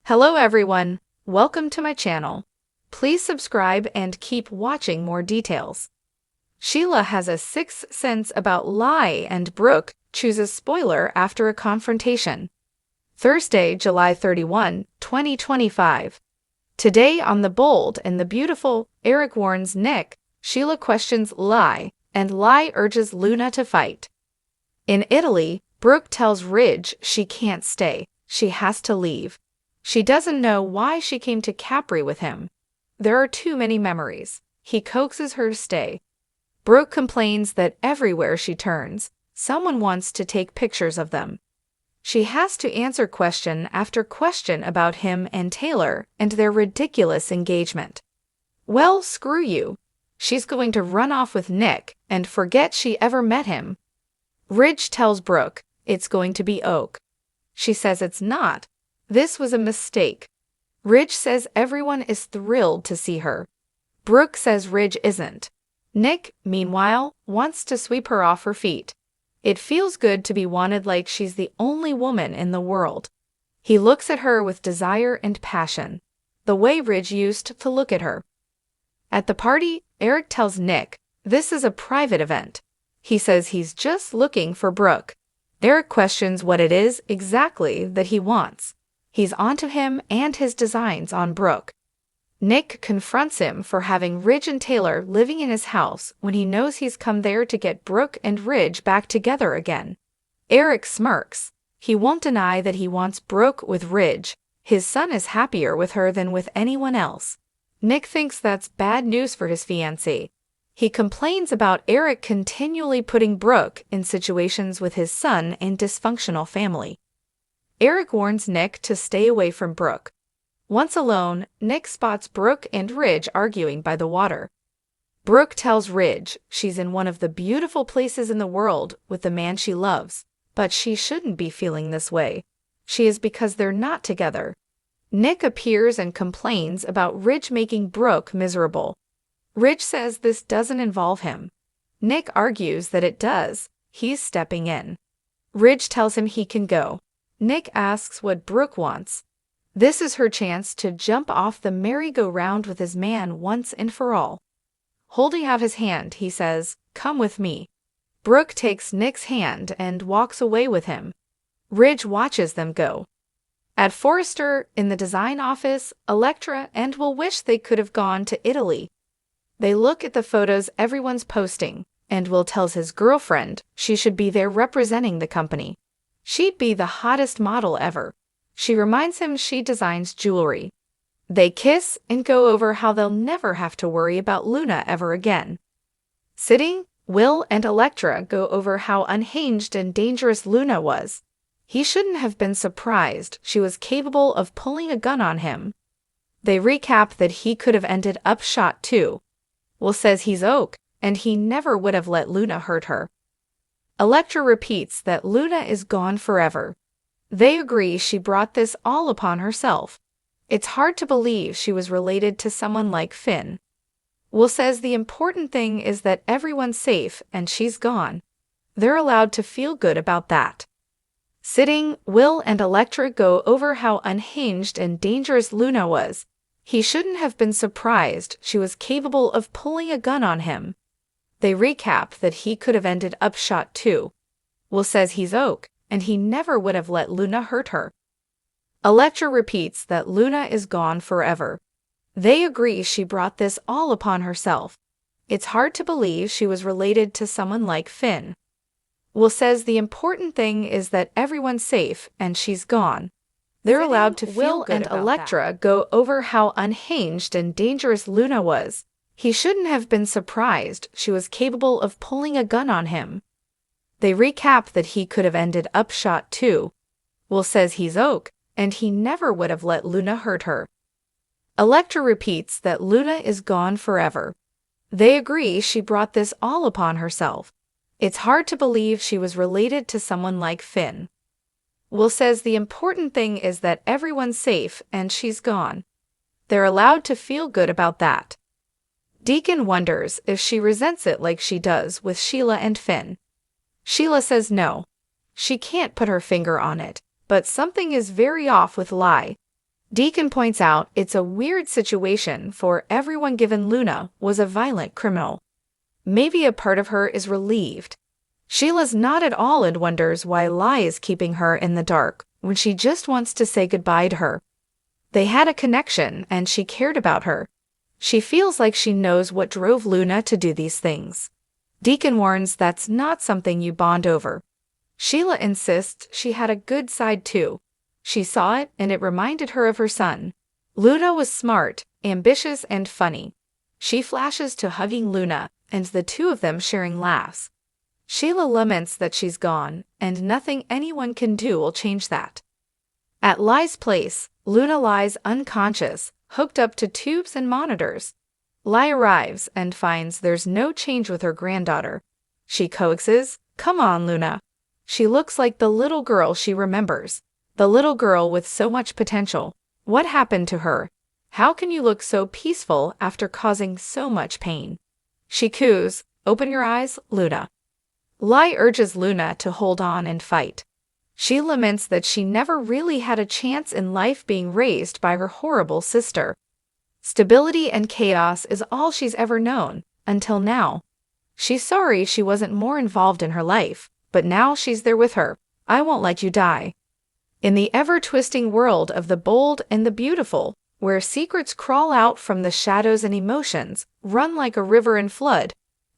Hello everyone, welcome to my channel. Please subscribe and keep watching more details. Sheila has a sixth sense about lie and Brooke chooses spoiler after a confrontation. Thursday, July 31, 2025. Today on The Bold and the Beautiful, Eric warns Nick, Sheila questions lie, and lie urges Luna to fight. In Italy, Brooke tells Ridge she can't stay, she has to leave. She doesn't know why she came to Capri with him. There are too many memories. He coaxes her to stay. Brooke complains that everywhere she turns, someone wants to take pictures of them. She has to answer question after question about him and Taylor and their ridiculous engagement. Well, screw you. She's going to run off with Nick and forget she ever met him. Ridge tells Brooke it's going to be Oak. She says it's not. This was a mistake. Ridge says everyone is thrilled to see her. Brooke says Ridge isn't. Nick, meanwhile, wants to sweep her off her feet. It feels good to be wanted like she's the only woman in the world. He looks at her with desire and passion, the way Ridge used to look at her. At the party, Eric tells Nick this is a private event. He says he's just looking for Brooke. Eric questions what it is exactly that he wants. He's onto him and his designs on Brooke. Nick confronts him for having Ridge and Taylor living in his house when he knows he's come there to get Brooke and Ridge back together again. Eric smirks. He won't deny that he wants Brooke with Ridge. His son is happier with her than with anyone else. Nick thinks that's bad news for his fiancée. He complains about Eric continually putting Brooke in situations with his son and dysfunctional family. Eric warns Nick to stay away from Brooke. Once alone, Nick spots Brooke and Ridge arguing by the water. Brooke tells Ridge she's in one of the beautiful places in the world with the man she loves, but she shouldn't be feeling this way. She is because they're not together. Nick appears and complains about Ridge making Brooke miserable. Ridge says this doesn't involve him. Nick argues that it does. He's stepping in. Ridge tells him he can go. Nick asks what Brooke wants. This is her chance to jump off the merry-go-round with his man once and for all. Holding out his hand, he says, "Come with me." Brooke takes Nick's hand and walks away with him. Ridge watches them go. At Forrester, in the design office, Electra and Will wish they could have gone to Italy. They look at the photos everyone's posting, and Will tells his girlfriend she should be there representing the company. She'd be the hottest model ever. She reminds him she designs jewelry. They kiss and go over how they'll never have to worry about Luna ever again. Sitting, Will and Electra go over how unhinged and dangerous Luna was. He shouldn't have been surprised she was capable of pulling a gun on him. They recap that he could have ended up shot too. Will says he's Oak, and he never would have let Luna hurt her. Electra repeats that Luna is gone forever. They agree she brought this all upon herself. It's hard to believe she was related to someone like Finn. Will says the important thing is that everyone's safe and she's gone. They're allowed to feel good about that. Sitting, Will and Electra go over how unhinged and dangerous Luna was. He shouldn't have been surprised she was capable of pulling a gun on him. They recap that he could have ended up shot too. Will says he's Oak, and he never would have let Luna hurt her. Electra repeats that Luna is gone forever. They agree she brought this all upon herself. It's hard to believe she was related to someone like Finn. Will says the important thing is that everyone's safe and she's gone. They're allowed to feel good about that. Will and Electra go over how unhinged and dangerous Luna was. He shouldn't have been surprised she was capable of pulling a gun on him. They recap that he could have ended up shot too. Will says he's Oak, and he never would have let Luna hurt her. Electra repeats that Luna is gone forever. They agree she brought this all upon herself. It's hard to believe she was related to someone like Finn. Will says the important thing is that everyone's safe and she's gone. They're allowed to feel good about that. Deacon wonders if she resents it like she does with Sheila and Finn. Sheila says no. She can't put her finger on it, but something is very off with Lie. Deacon points out it's a weird situation for everyone given Luna was a violent criminal. Maybe a part of her is relieved. Sheila's not at all and wonders why Lai is keeping her in the dark when she just wants to say goodbye to her. They had a connection and she cared about her. She feels like she knows what drove Luna to do these things. Deacon warns that's not something you bond over. Sheila insists she had a good side too. She saw it and it reminded her of her son. Luna was smart, ambitious, and funny. She flashes to hugging Luna and the two of them sharing laughs. Sheila laments that she's gone, and nothing anyone can do will change that. At Lai's place, Luna lies unconscious, hooked up to tubes and monitors. Lai arrives and finds there's no change with her granddaughter. She coaxes, "Come on, Luna." She looks like the little girl she remembers. The little girl with so much potential. What happened to her? How can you look so peaceful after causing so much pain? She coos, "Open your eyes, Luna." Lai urges Luna to hold on and fight. She laments that she never really had a chance in life being raised by her horrible sister. Stability and chaos is all she's ever known, until now. She's sorry she wasn't more involved in her life, but now she's there with her. "I won't let you die." In the ever-twisting world of the bold and the beautiful, where secrets crawl out from the shadows and emotions run like a river and flood,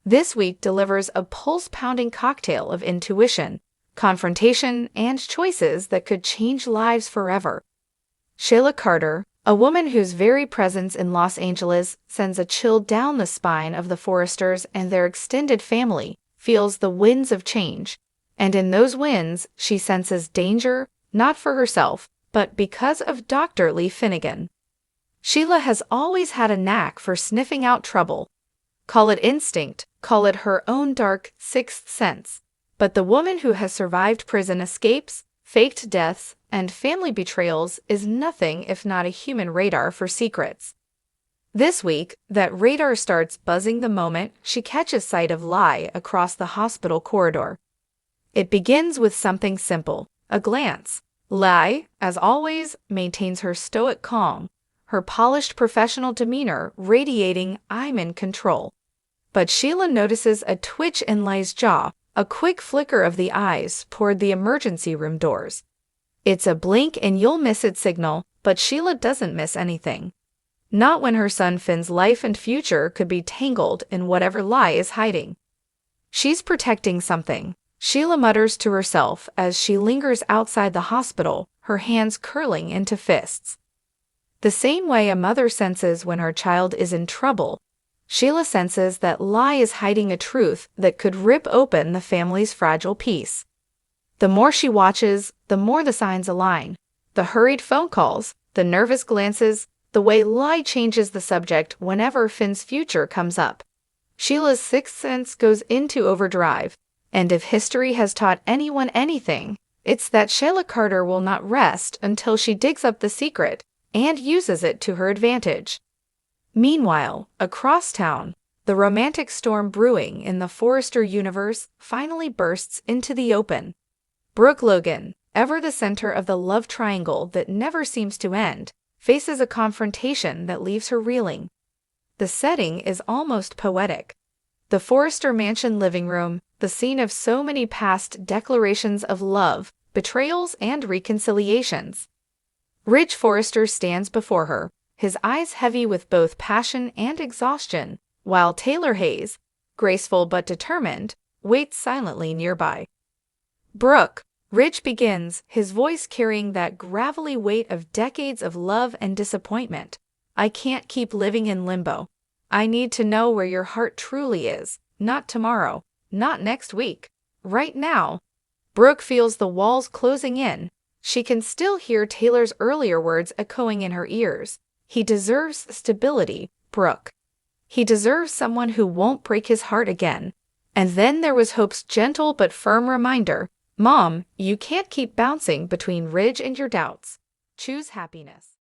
this week delivers a pulse-pounding cocktail of intuition, confrontation, and choices that could change lives forever. Sheila Carter, a woman whose very presence in Los Angeles sends a chill down the spine of the Forresters and their extended family, feels the winds of change. And in those winds, she senses danger, not for herself, but because of Dr. Lee Finnegan. Sheila has always had a knack for sniffing out trouble. Call it instinct, call it her own dark sixth sense. But the woman who has survived prison escapes, faked deaths, and family betrayals is nothing if not a human radar for secrets. This week, that radar starts buzzing the moment she catches sight of Lai across the hospital corridor. It begins with something simple, a glance. Lai, as always, maintains her stoic calm, her polished professional demeanor radiating "I'm in control." But Sheila notices a twitch in Lai's jaw, a quick flicker of the eyes toward the emergency room doors. It's a blink and you'll miss it signal, but Sheila doesn't miss anything. Not when her son Finn's life and future could be tangled in whatever Lai is hiding. She's protecting something, Sheila mutters to herself as she lingers outside the hospital, her hands curling into fists. The same way a mother senses when her child is in trouble, Sheila senses that Lai is hiding a truth that could rip open the family's fragile peace. The more she watches, the more the signs align. The hurried phone calls, the nervous glances, the way Lai changes the subject whenever Finn's future comes up. Sheila's sixth sense goes into overdrive, and if history has taught anyone anything, it's that Sheila Carter will not rest until she digs up the secret and uses it to her advantage. Meanwhile, across town, the romantic storm brewing in the Forrester universe finally bursts into the open. Brooke Logan, ever the center of the love triangle that never seems to end, faces a confrontation that leaves her reeling. The setting is almost poetic. The Forrester mansion living room, the scene of so many past declarations of love, betrayals, and reconciliations. Ridge Forrester stands before her, his eyes heavy with both passion and exhaustion, while Taylor Hayes, graceful but determined, waits silently nearby. "Brooke," Ridge begins, his voice carrying that gravelly weight of decades of love and disappointment. "I can't keep living in limbo. I need to know where your heart truly is, not tomorrow, not next week, right now." Brooke feels the walls closing in. She can still hear Taylor's earlier words echoing in her ears. He deserves stability, Brooke. He deserves someone who won't break his heart again. And then there was Hope's gentle but firm reminder, "Mom, you can't keep bouncing between Ridge and your doubts. Choose happiness."